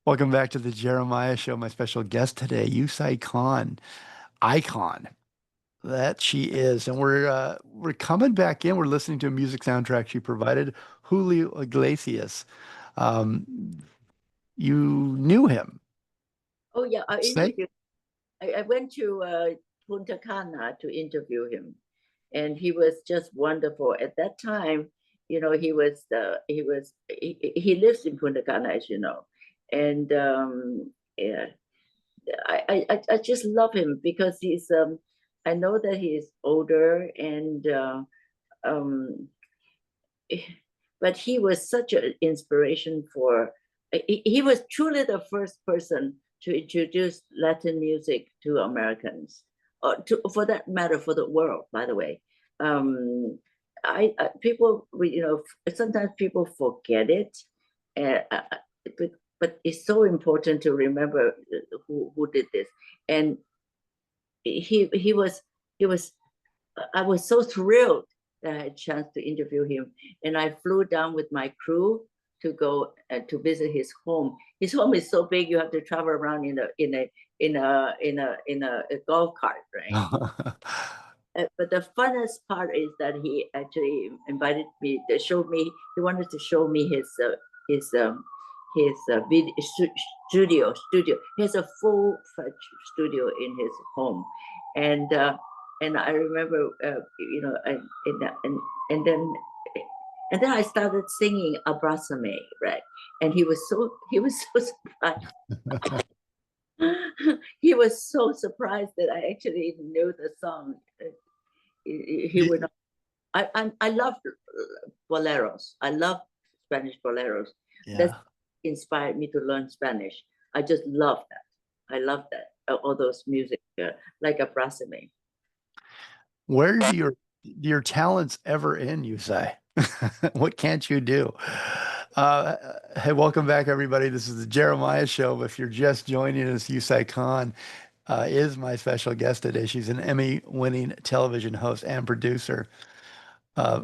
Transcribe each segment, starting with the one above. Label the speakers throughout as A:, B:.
A: Welcome back to the Jeremiah Show. My special guest today, Yue-Sai Kan, icon that she is, and we're coming back in. We're listening to a music soundtrack she provided, Julio Iglesias. Um, you knew him,
B: Oh yeah,
A: say?
B: I went to Punta Cana to interview him, and he was just wonderful. At that time, he lives in Punta Cana, as you know, and yeah, I just love him because he's I know that he is older and um but he was such an inspiration for. He was truly the first person to introduce Latin music to Americans, or for that matter, for the world. By the way, people, sometimes people forget it, uh, but it's so important to remember who did this. And he was I was so thrilled that I had a chance to interview him. And I flew down with my crew to go to visit his home. His home is so big you have to travel around in a golf cart, right? But the funnest part is that he actually invited me. They showed me. He wanted to show me his video studio. He has a full-fledged studio in his home, and I remember, and then and then I started singing Abrasame, right? And he was so surprised. He was so surprised that I actually knew the song. He would not. I love boleros. I love Spanish boleros. That
A: Yeah.
B: inspired me to learn Spanish. I just love that. I love that. All those music, like Abrasame.
A: Where do your talents ever end, you say? What can't you do? Hey, welcome back, everybody. This is the Jeremiah Show. If you're just joining us, Yue-Sai Kan is my special guest today. She's an Emmy-winning television host and producer,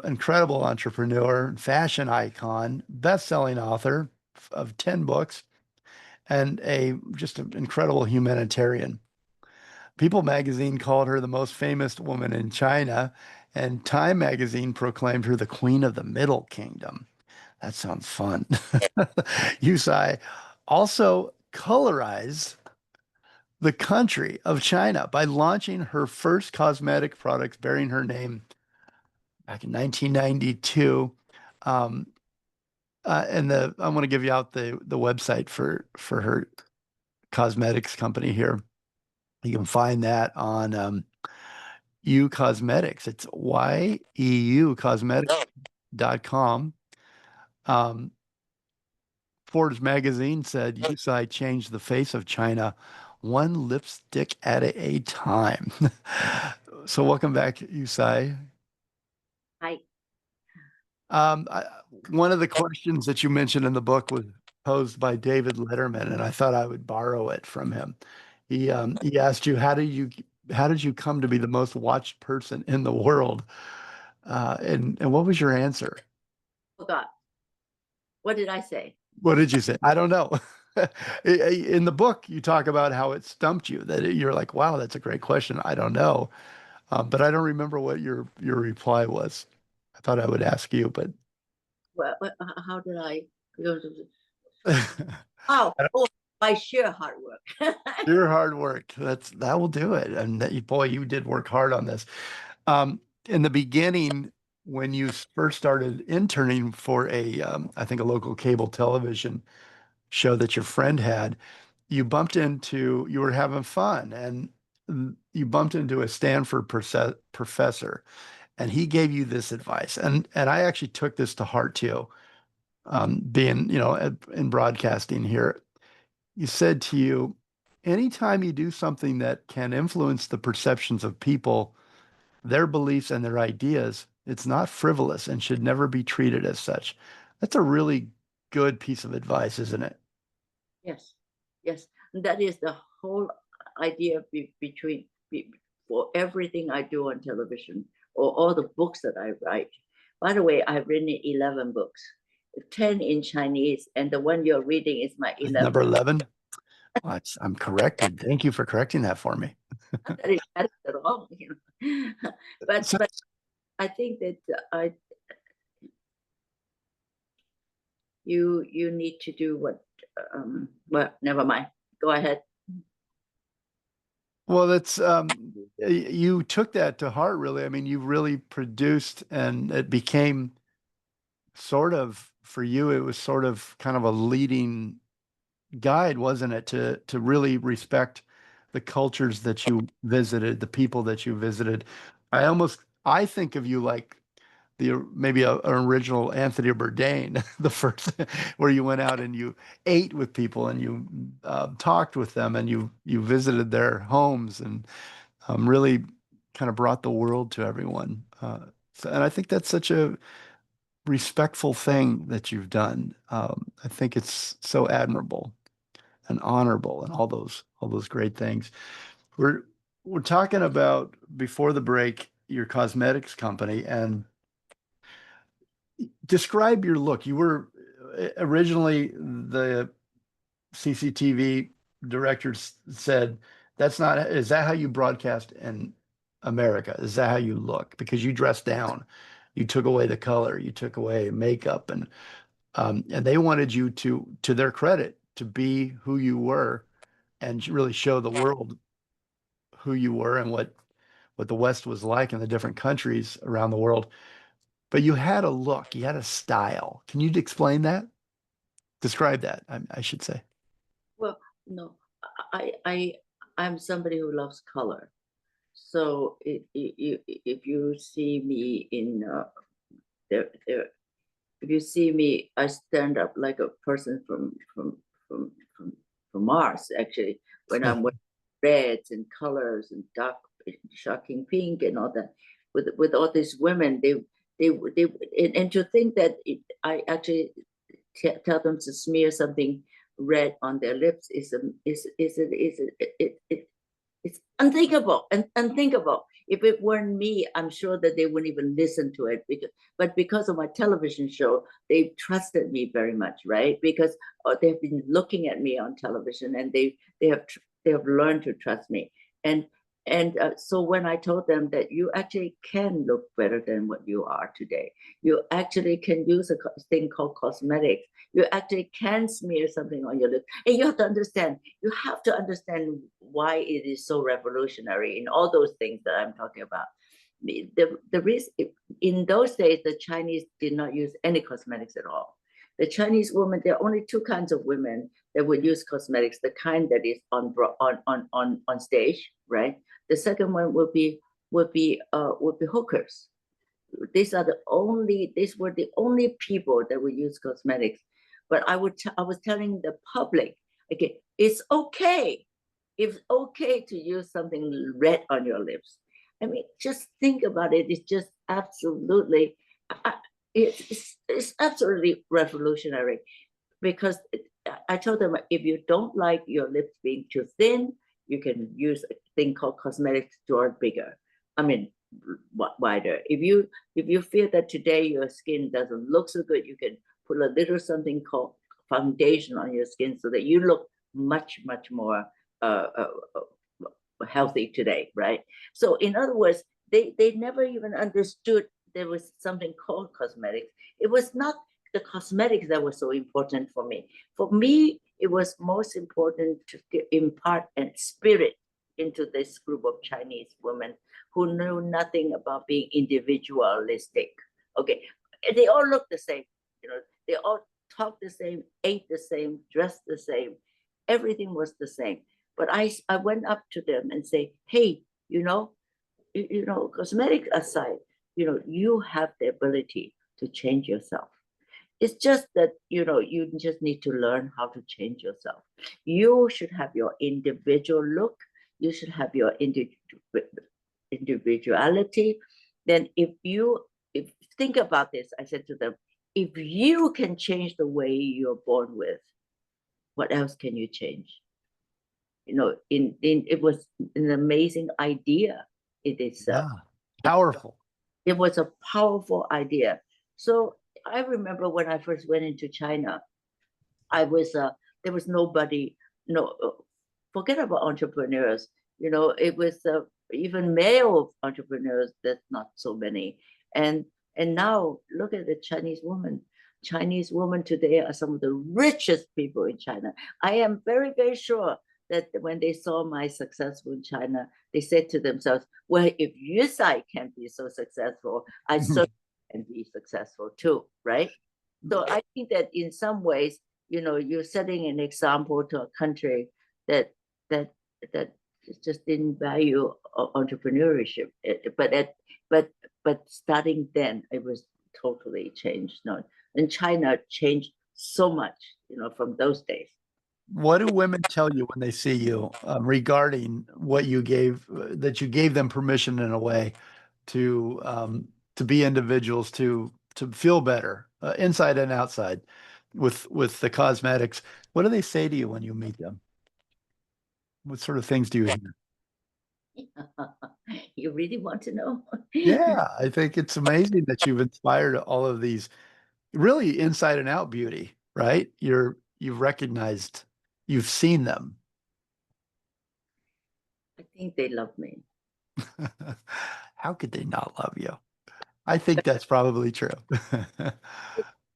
A: incredible entrepreneur, fashion icon, best-selling author of 10 books, and a just an incredible humanitarian. People magazine called her the most famous woman in China, and Time magazine proclaimed her the queen of the Middle Kingdom. That sounds fun. Yusai also colorized the country of China by launching her first cosmetic products bearing her name back in 1992. Um, and I want to give you out the website for her cosmetics company here. You can find that on U Cosmetics. It's YEU Cosmetics.com. Um, Forbes magazine said Yue-Sai changed the face of China one lipstick at a time. So welcome back, Yue-Sai.
B: Hi.
A: Um, I, One of the questions that you mentioned in the book was posed by David Letterman, and I thought I would borrow it from him. He asked you, how did you come to be the most watched person in the world? And what was your answer?
B: Forgot. What did I say?
A: What did you say? I don't know. In the book, you talk about how it stumped you, that you're like, wow, that's a great question. I don't know. But I don't remember what your reply was. I thought I would ask you, but
B: Well, how did I? Oh, oh, by sheer hard work.
A: your hard work, that will do it. And boy, you did work hard on this. In the beginning, when you first started interning for I think a local cable television show that your friend had, you were having fun and you bumped into a Stanford professor and he gave you this advice. And I actually took this to heart too, being, in broadcasting here. You said to you, anytime you do something that can influence the perceptions of people, their beliefs and their ideas, it's not frivolous and should never be treated as such. That's a really good piece of advice, isn't it?
B: Yes, yes. And that is the whole idea for everything I do on television or all the books that I write. By the way, I've written 11 books. 10 in Chinese, and the one you're reading is my 11th.
A: Number 11. Oh, I'm corrected. Thank you for correcting that for me.
B: Not that it matters at all, you know. But I think that you need to do what. Well, never mind. Go ahead.
A: Well, that's you took that to heart, really. I mean, you really produced, and it became sort of for you. It was sort of kind of a leading guide, wasn't it, to really respect the cultures that you visited, the people that you visited. I think of you like maybe an original Anthony Bourdain, the first where you went out and you ate with people and you talked with them and you visited their homes and really kind of brought the world to everyone. And I think that's such a respectful thing that you've done. I think it's so admirable and honorable and all those great things. We're talking about before the break your cosmetics company, and describe your look. You were originally the CCTV director said, "That's not, is that how you broadcast in America? Is that how you look? Because you dressed down, you took away the color, you took away makeup, and they wanted you to their credit, to be who you were and really show the world who you were and what the West was like in the different countries around the world. But you had a look, you had a style. Can you explain that? Describe that, I should say.
B: Well, no, I'm somebody who loves color. So if you see me in there, if you see me, I stand up like a person from Mars. Actually, when I'm wearing reds and colors and dark, shocking pink and all that, with all these women, they and to think that I actually tell them to smear something red on their lips it's unthinkable and unthinkable. If it weren't me, I'm sure that they wouldn't even listen to it. But because of my television show, they've trusted me very much, right? Because they've been looking at me on television, and they have learned to trust me. And so when I told them that you actually can look better than what you are today, you actually can use a thing called cosmetics. You actually can smear something on your lips. And you have to understand why it is so revolutionary in all those things that I'm talking about. The reason, in those days, the Chinese did not use any cosmetics at all. The Chinese women, there are only two kinds of women that would use cosmetics, the kind that is on stage, right? The second one would be hookers. These were the only people that would use cosmetics. But I was telling the public, okay, it's okay to use something red on your lips. I mean, just think about it. It's just absolutely, it's absolutely revolutionary, because I told them, if you don't like your lips being too thin, you can use a thing called cosmetics to draw it bigger. I mean, wider. If you feel that today your skin doesn't look so good, you can put a little something called foundation on your skin so that you look much more healthy today, right? So in other words, they never even understood there was something called cosmetics. It was not the cosmetics that was so important for me. For me, it was most important to impart a spirit into this group of Chinese women who knew nothing about being individualistic. Okay, they all looked the same. You know, they all talked the same, ate the same, dressed the same. Everything was the same. But I went up to them and say, hey, cosmetic aside, you have the ability to change yourself. It's just that, you just need to learn how to change yourself. You should have your individual look. You should have your individuality. Then if think about this, I said to them, if you can change the way you're born with, what else can you change? It was an amazing idea in itself.
A: Yeah, powerful.
B: It was a powerful idea. So I remember when I first went into China, I was there was nobody, no, forget about entrepreneurs. It was even male entrepreneurs. There's not so many, and now look at the Chinese women. Chinese women today are some of the richest people in China. I am very, very sure that when they saw my successful in China, they said to themselves, well, if Yue-Sai can be so successful, I certainly can be successful too, right? So I think that in some ways, you're setting an example to a country that that that just didn't value entrepreneurship. But starting then, it was totally changed. No, and China changed so much, from those days.
A: What do women tell you when they see you regarding what you gave, that you gave them permission in a way to be individuals, to feel better, inside and outside, with the cosmetics? What do they say to you when you meet them? What sort of things do you hear?
B: You really want to know?
A: Yeah, I think it's amazing that you've inspired all of these really inside and out beauty, right? You've recognized, you've seen them.
B: I think they love me.
A: How could they not love you? I think that's probably true.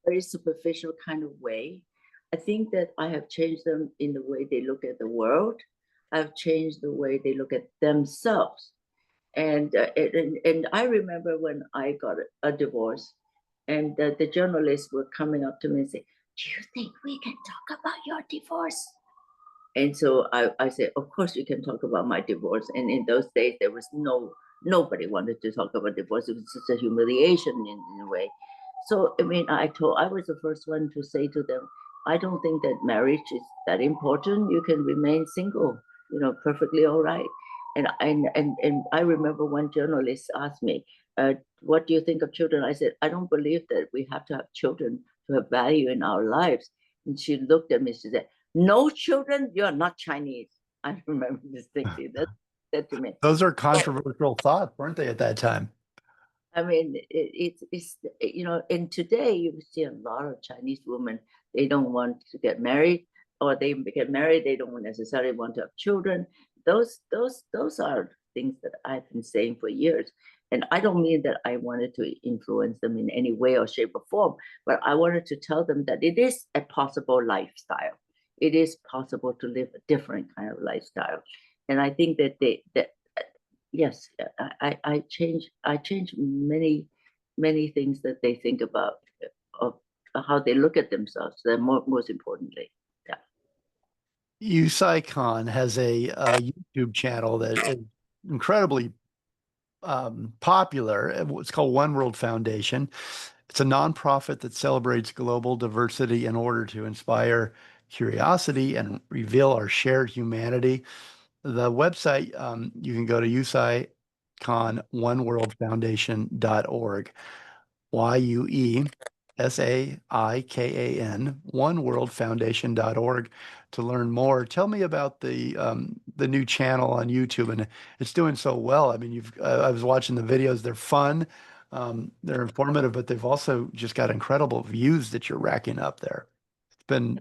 B: Very superficial kind of way. I think that I have changed them in the way they look at the world. I've changed the way they look at themselves. And I remember when I got a divorce, and the journalists were coming up to me and say, "Do you think we can talk about your divorce?" And so I said, "Of course you can talk about my divorce." And in those days, there was nobody wanted to talk about divorce. It was just a humiliation in a way. So I mean, I was the first one to say to them, I don't think that marriage is that important. You can remain single, perfectly all right. And I remember one journalist asked me, "What do you think of children?" I said, "I don't believe that we have to have children to have value in our lives." And she looked at me. She said, "No children, you're not Chinese." I remember distinctly that to me.
A: Those are controversial thoughts, weren't they, at that time?
B: I mean, it's and today you see a lot of Chinese women. They don't want to get married, or they get married. They don't necessarily want to have children. Those are things that I've been saying for years. And I don't mean that I wanted to influence them in any way or shape or form, but I wanted to tell them that it is a possible lifestyle. It is possible to live a different kind of lifestyle. And I think that yes, I change many things that they think about, of how they look at themselves. That most importantly, yeah.
A: Yue-Sai Kan has a YouTube channel that is incredibly popular. It's called One World Foundation. It's a nonprofit that celebrates global diversity in order to inspire curiosity and reveal our shared humanity. The website, you can go to Yue-Sai Kan oneworldfoundation.org. YUESAIKAN, oneworldfoundation.org, to learn more. Tell me about the new channel on YouTube, and it's doing so well. I mean, I was watching the videos. They're fun, they're informative, but they've also just got incredible views that you're racking up there. It's been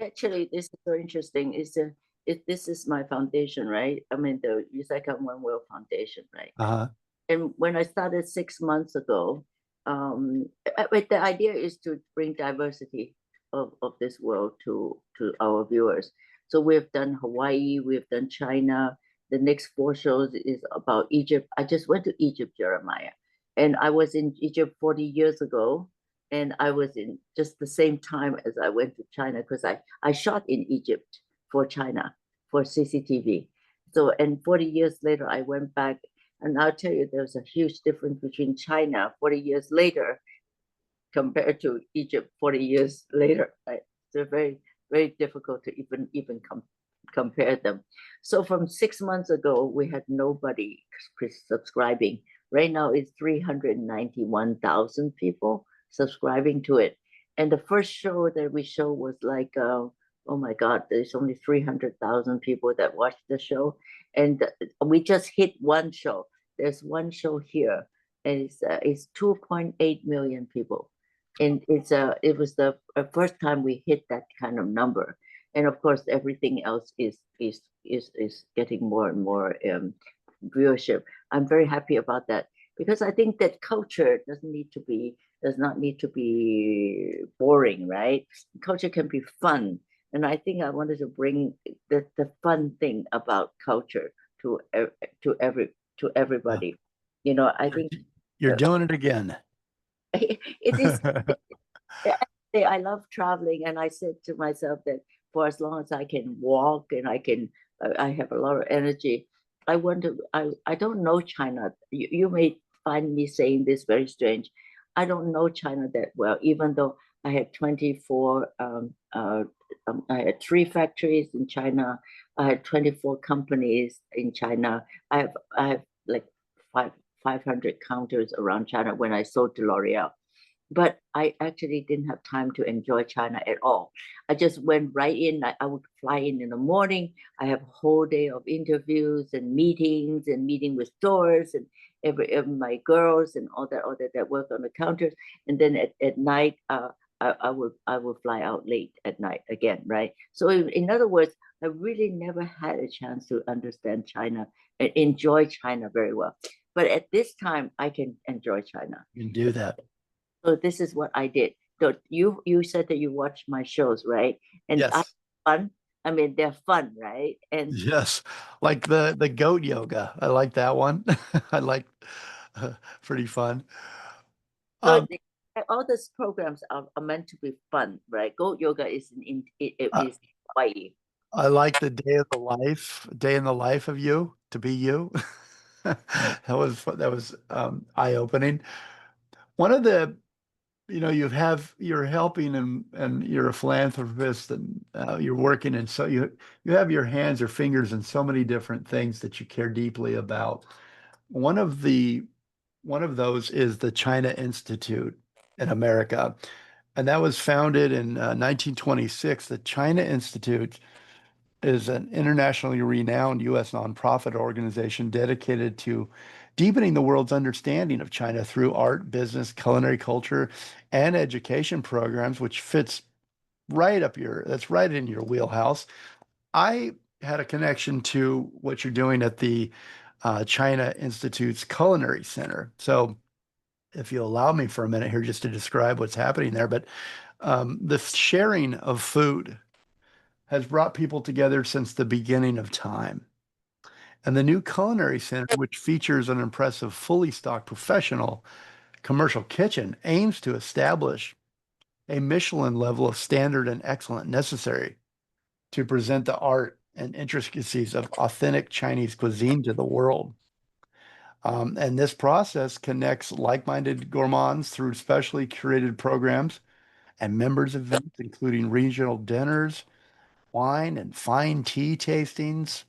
B: Actually, this is so interesting. This is my foundation, right? I mean, the Yue-Sai Kan One World Foundation, right?
A: uh
B: And when I started 6 months ago, the idea is to bring diversity of this world to our viewers. So we've done Hawaii, we've done China. The next 4 shows is about Egypt. I just went to Egypt, Jeremiah, and I was in Egypt 40 years ago, and I was in just the same time as I went to China, because I shot in Egypt for China for CCTV. So, and 40 years later, I went back, and I'll tell you, there's a huge difference between China 40 years later compared to Egypt 40 years later. Right? They're very, very difficult to even compare them. So from 6 months ago, we had nobody subscribing. Right now, it's 391,000 people subscribing to it. And the first show that we showed was like, oh my God, there's only 300,000 people that watched the show. And we just hit one show. There's one show here, and it's 2.8 million people and it was the first time we hit that kind of number. And of course, everything else is getting more and more viewership. I'm very happy about that because I think that culture does not need to be boring, right? Culture can be fun, and I think I wanted to bring the fun thing about culture to to every to
A: Uh,
B: everybody. I think
A: You're
B: uh,
A: doing it again.
B: it is. I love traveling, and I said to myself that for as long as I can walk and I have a lot of energy. I want to. I don't know China. You may find me saying this very strange. I don't know China that well, even though I had 24. I had 3 factories in China. I had 24 companies in China. I have like five 500 counters around China when I sold to L'Oreal, but I actually didn't have time to enjoy China at all. I just went right in. I would fly in the morning. I have a whole day of interviews and meeting with stores and every my girls and all that that work on the counters. And then at night, I will fly out late at night again, right? So in other words, I really never had a chance to understand China and enjoy China very well. But at this time, I can enjoy China.
A: You can do that.
B: So this is what I did. So you said that you watch my shows, right? And I
A: Yes.
B: fun. I mean, they're fun, right? And
A: Yes. Like the goat yoga. I like that one. I like pretty fun.
B: so
A: Um,
B: all these programs are meant to be fun, right? Goat yoga is it
A: I,
B: is Hawaii.
A: I like the day in the life of you to be you. That was eye-opening. One of the you're helping and you're a philanthropist and you're working and so you have your hands or fingers in so many different things that you care deeply about. One of the one of those is the China Institute in America, and that was founded in 1926. The China Institute is an internationally renowned U.S. nonprofit organization dedicated to deepening the world's understanding of China through art, business, culinary culture, and education programs, which fits that's right in your wheelhouse. I had a connection to what you're doing at the China Institute's Culinary Center. So, if you allow me for a minute here just to describe what's happening there, but the sharing of food has brought people together since the beginning of time. And the new Culinary Center, which features an impressive, fully stocked professional commercial kitchen, aims to establish a Michelin level of standard and excellence necessary to present the art and intricacies of authentic Chinese cuisine to the world. And this process connects like-minded gourmands through specially curated programs and members events, including regional dinners, wine and fine tea tastings,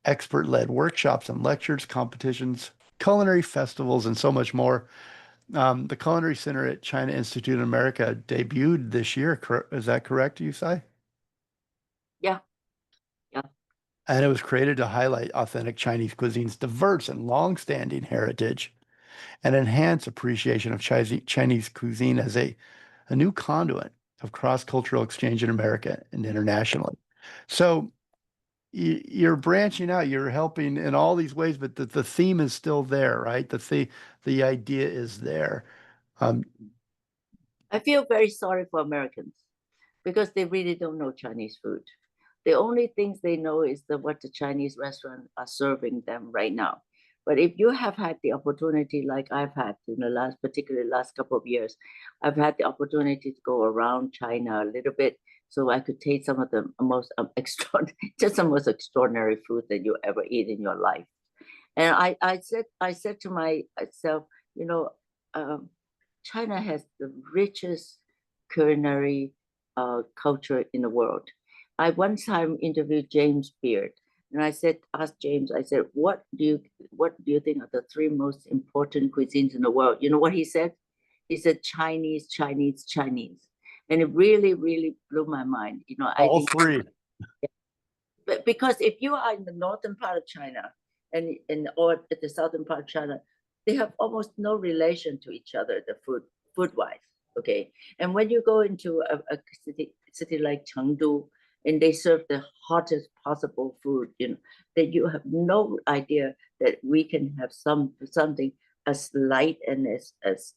A: expert-led workshops and lectures, competitions, culinary festivals, and so much more. The Culinary Center at China Institute in America debuted this year. Is that correct, Yue-Sai?
B: Yeah, yeah.
A: And it was created to highlight authentic Chinese cuisine's diverse and long-standing heritage and enhance appreciation of Chinese cuisine as a new conduit of cross-cultural exchange in America and internationally. So you're branching out, you're helping in all these ways, but the theme is still there, right? The idea is there. Um,
B: I feel very sorry for Americans because they really don't know Chinese food. The only things they know is what the Chinese restaurants are serving them right now. But if you have had the opportunity, like I've had in the particularly last couple of years, I've had the opportunity to go around China a little bit, so I could taste some of the most extraordinary, just the most extraordinary food that you ever eat in your life. And I said to myself, you know, um, China has the richest culinary culture in the world. I one time interviewed James Beard, and asked James, I said, what do you think are the 3 most important cuisines in the world? You know what he said? He said Chinese, Chinese, Chinese. And it really, really blew my mind. I
A: all
B: think,
A: three.
B: but because if you are in the northern part of China or the southern part of China, they have almost no relation to each other, the food wise. Okay. And when you go into a city like Chengdu, and they serve the hottest possible food, that you have no idea that we can have something as light and as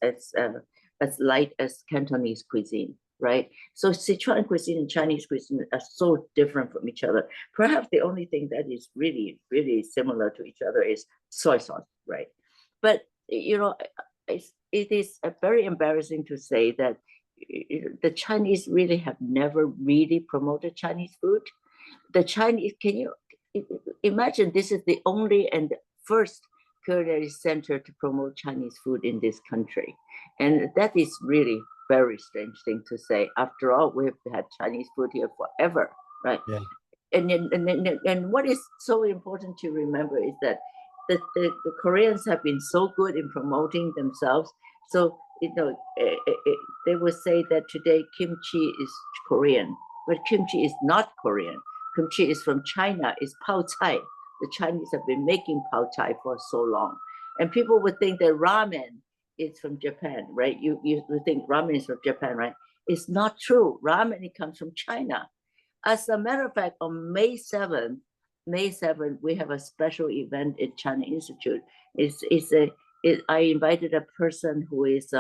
B: light as Cantonese cuisine, right? So Sichuan cuisine and Chinese cuisine are so different from each other. Perhaps the only thing that is really, really similar to each other is soy sauce, right? But it is very embarrassing to say that the Chinese really have never really promoted Chinese food. The Chinese, can you imagine, this is the only and first culinary center to promote Chinese food in this country. And that is really very strange thing to say. After all, we've had Chinese food here forever, right?
A: Yeah.
B: And what is so important to remember is that the Koreans have been so good in promoting themselves. So, they will say that today kimchi is Korean, but kimchi is not Korean. Kimchi is from China, it's pao chai. The Chinese have been making pao chai for so long. And people would think that ramen is from Japan, right? You think ramen is from Japan, right? It's not true. Ramen, it comes from China. As a matter of fact, on May 7th, we have a special event at China Institute. I invited a person who is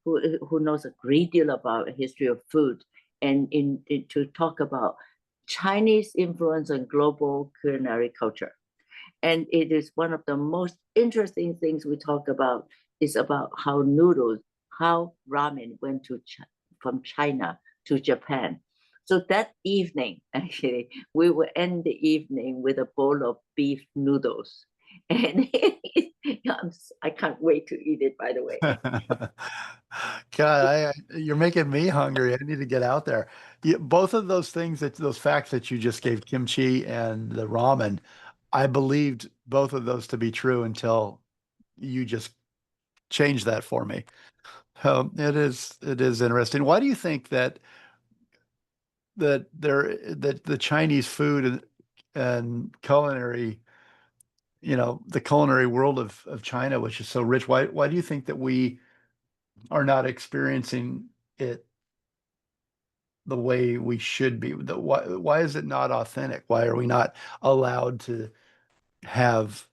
B: who knows a great deal about the history of food, and to talk about Chinese influence on global culinary culture. And it is one of the most interesting things we talk about is about how ramen went from China to Japan. So that evening, actually, we will end the evening with a bowl of beef noodles. And I can't wait to eat it, by the way.
A: God, you're making me hungry. I need to get out there. Both of those things, those facts that you just gave, kimchi and the ramen, I believed both of those to be true until you just changed that for me. It is interesting. Why do you think that the Chinese food and culinary, the culinary world of China, which is so rich, why do you think that we are not experiencing it the way we should be? Why is it not authentic? Why are we not allowed to have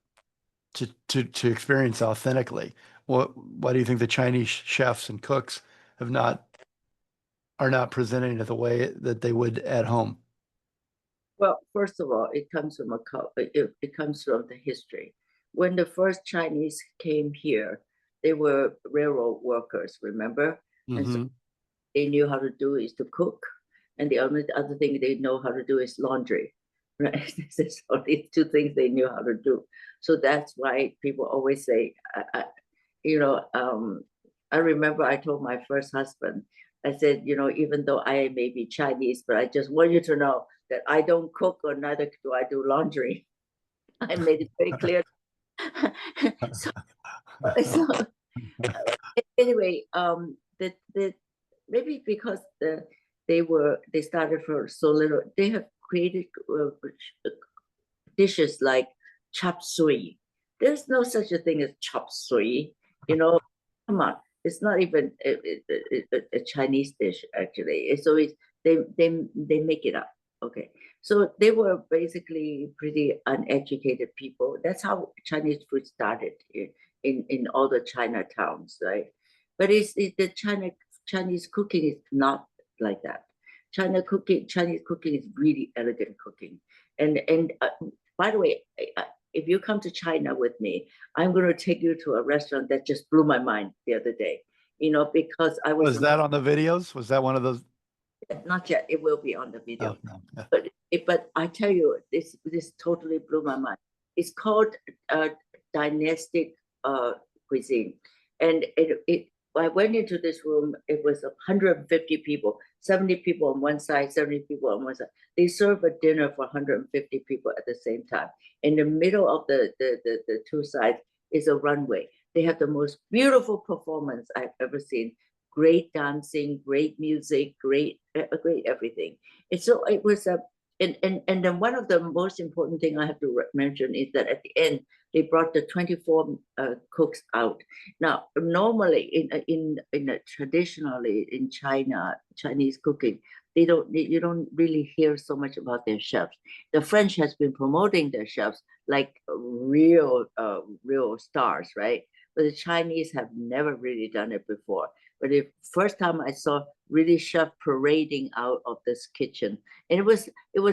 A: to experience authentically? Why do you think the Chinese chefs and cooks are not presenting it the way that they would at home?
B: Well, first of all, it comes from the history. When the first Chinese came here, they were railroad workers, remember? And so
A: Hmm.
B: they knew how to do is to cook, and the only other thing they know how to do is laundry, right? This is only two things they knew how to do. So that's why people always say, you know, um, I remember I told my first husband, I said, even though I may be Chinese, but I just want you to know that I don't cook or neither do I do laundry. I made it very clear. so, so anyway, the maybe because they started for so little, they have created dishes like chop suey. There's no such a thing as chop suey. Come on, it's not even a Chinese dish actually. So they make it up. Okay, so they were basically pretty uneducated people. That's how Chinese food started in all the Chinatowns, right? But the Chinese cooking is not like that. Chinese cooking is really elegant cooking. And by the way, if you come to China with me, I'm going to take you to a restaurant that just blew my mind the other day. Because I was
A: Was that on the videos? Was that one of those?
B: not yet. It will be on the video,
A: Oh, no. Yeah.
B: but I tell you, this totally blew my mind. It's called dynastic cuisine, and I went into this room. It was 150 people, 70 people on one side, 70 people on one side. They serve a dinner for 150 people at the same time. In the middle of the two sides is a runway. They have the most beautiful performance I've ever seen. Great dancing, great music, great everything. And so and then one of the most important thing I have to mention is that at the end they brought the 24 cooks out. Now, normally traditionally in China, Chinese cooking, you don't really hear so much about their chefs. The French has been promoting their chefs like real stars, right? But the Chinese have never really done it before. But the first time I saw really chef parading out of this kitchen, and it was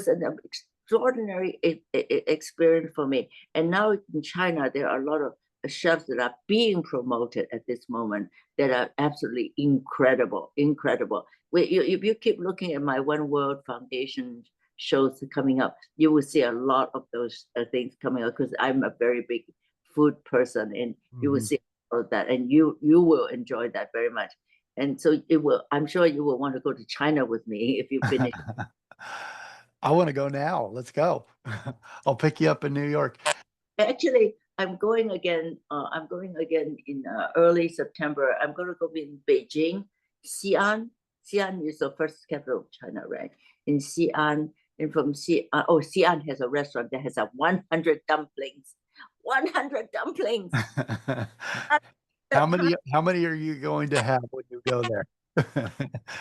B: an extraordinary experience for me. And now in China, there are a lot of chefs that are being promoted at this moment that are absolutely incredible, incredible. If you keep looking at my One World Foundation shows coming up, you will see a lot of those things coming up because I'm a very big food person, and you will see all of that, and you will enjoy that very much. And so it will. I'm sure you will want to go to China with me if you finish.
A: I want to go now. Let's go. I'll pick you up in New York.
B: Actually, I'm going again. I'm going again in early September. I'm going to go in Beijing, Xi'an. Xi'an is the first capital of China, right? In Xi'an, and from Xi'an, Xi'an has a restaurant that has a 100 dumplings. 100 dumplings.
A: How many are you going to have when you go there?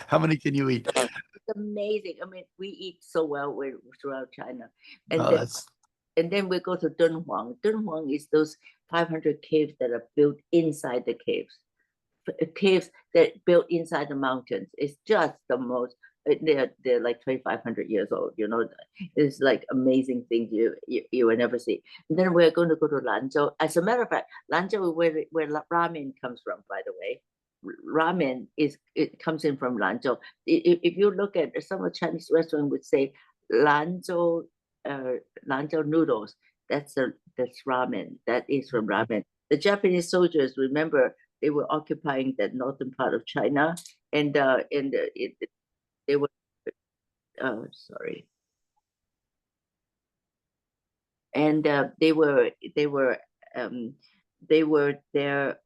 A: How many can you eat?
B: It's amazing. I mean, we eat so well throughout China, and
A: Oh,
B: then
A: that's
B: and then we go to Dunhuang. Dunhuang is those 500 caves that are built inside the caves. Caves that built inside the mountains. It's just the most. They're like 2,500 years old. You know, it's like amazing things you will never see. And then we're going to go to Lanzhou. As a matter of fact, Lanzhou where ramen comes from. By the way, ramen it comes in from Lanzhou. If you look at some of Chinese restaurants would say Lanzhou Lanzhou noodles. That's ramen. That is from ramen. The Japanese soldiers, remember, they were occupying that northern part of China, and they were sorry, and they were there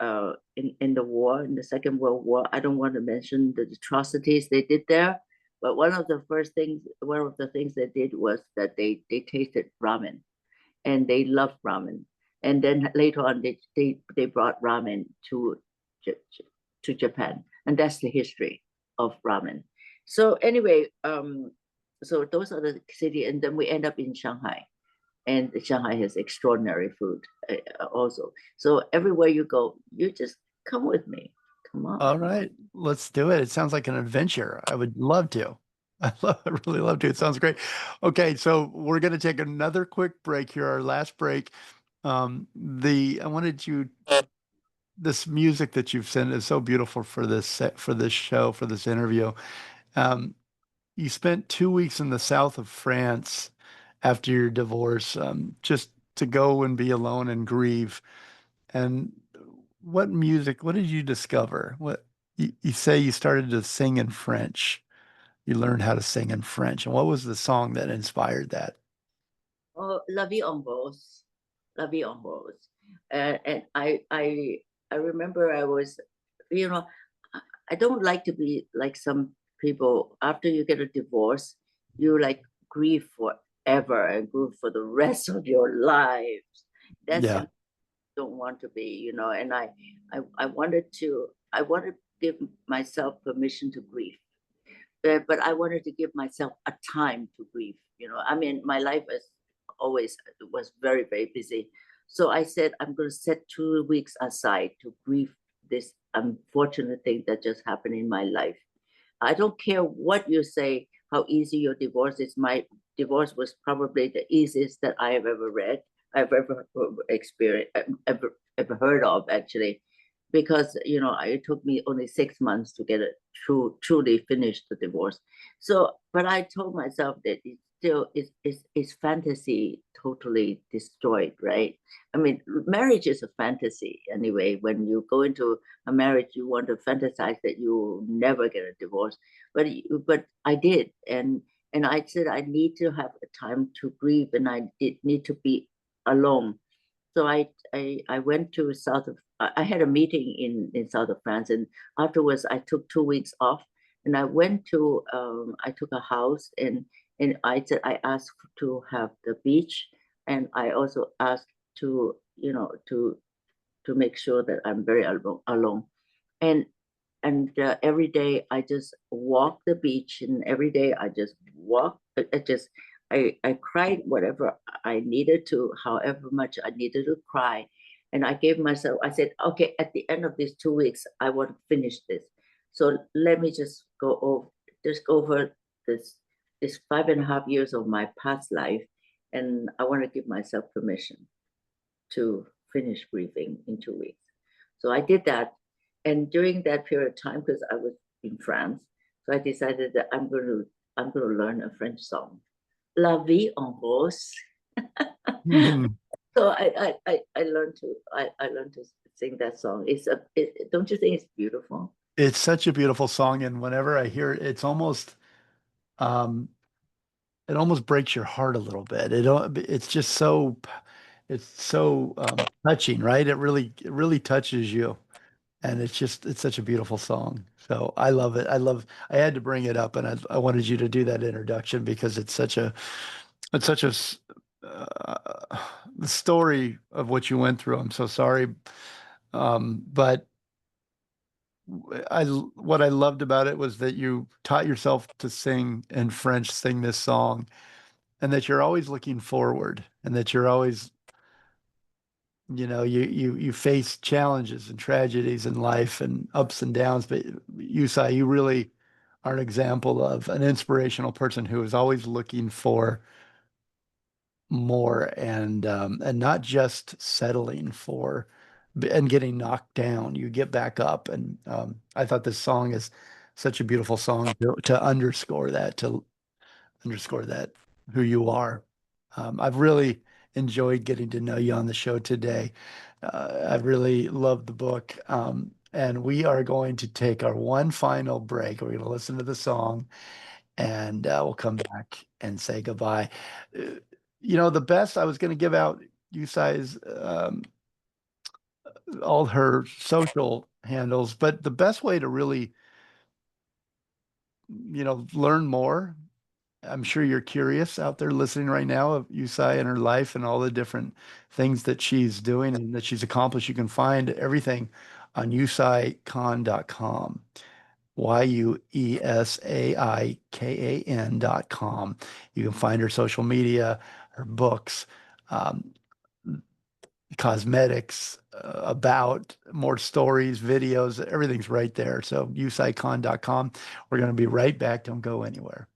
B: in the war, in the Second World War. I don't want to mention the atrocities they did there, but one of the things they did was that they tasted ramen, and they loved ramen. And then later on, they brought ramen to Japan, and that's the history of ramen. So anyway, so those are the city, and then we end up in Shanghai, and Shanghai has extraordinary food also. So everywhere you go, you just come with me. Come on.
A: all right. Let's do it. It sounds like an adventure. I would love to. I really love to. It sounds great. Okay, so we're going to take another quick break here, our last break. I wanted you this music that you've sent is so beautiful for this show, for this interview. Um, you spent 2 weeks in the south of France after your divorce, just to go and be alone and grieve. And what did you discover? You say you started to sing in French. You learned how to sing in French. And what was the song that inspired that?
B: Oh, La Vie en Rose, La Vie en Rose. And I remember I was, you know, I don't like to be like some people. After you get a divorce, you like grieve forever and grieve for the rest of your lives. That's
A: Yeah.
B: something I don't want to be, you know. And I wanted to give myself permission to grieve, but I wanted to give myself a time to grieve. You know, I mean, my life always was very, very busy. So I said, I'm going to set 2 weeks aside to grieve this unfortunate thing that just happened in my life. I don't care what you say, how easy your divorce is. My divorce was probably the easiest that I have ever read, I've ever experienced, ever heard of, actually, because it took me only 6 months to get it truly finished the divorce. So, but I told myself that it still is fantasy totally destroyed, right? I mean, marriage is a fantasy anyway. When you go into a marriage, you want to fantasize that you never get a divorce, but I did, and I said I need to have a time to grieve, and I did need to be alone. So I went to south of. I had a meeting in south of France, and afterwards I took 2 weeks off, and I went to. I took a house And I said I asked to have the beach, and I also asked to, to make sure that I'm very alone. And every day I just walk the beach, and every day I just walk. I cried whatever I needed to, however much I needed to cry. And I gave myself, I said, okay, at the end of these 2 weeks, I want to finish this. So let me just go over this 5.5 years of my past life. And I want to give myself permission to finish grieving in 2 weeks. So I did that. And during that period of time, because I was in France, so I decided that I'm going to learn a French song, La Vie en Rose.
A: Mhm.
B: So I learned to sing that song. Don't you think it's beautiful?
A: It's such a beautiful song, and whenever I hear it, um, it almost breaks your heart a little bit. It's just so touching, right? It really touches you, and it's such a beautiful song. So I love it. I had to bring it up, and I wanted you to do that introduction because it's such uh, the story of what you went through. I'm so sorry, but what I loved about it was that you taught yourself to sing in French, sing this song, and that you're always looking forward, and that you're always, you face challenges and tragedies in life and ups and downs. But Yusai, you really are an example of an inspirational person who is always looking for more and not just settling for and getting knocked down. You get back up, and I thought this song is such a beautiful song to underscore that who you are. I've really enjoyed getting to know you on the show today. I've really loved the book. And we are going to take our one final break. We're going to listen to the song, and we'll come back and say goodbye. Uh, the best I was going to give out Yusai's all her social handles, but the best way to really, learn more. I'm sure you're curious out there listening right now of Yusai and her life and all the different things that she's doing and that she's accomplished. You can find everything on yuesaikan.com. YUESAIKAN.com. You can find her social media, her books, um, cosmetics, about more stories, videos, everything's right there. So yuesaikan.com. We're going to be right back. Don't go anywhere.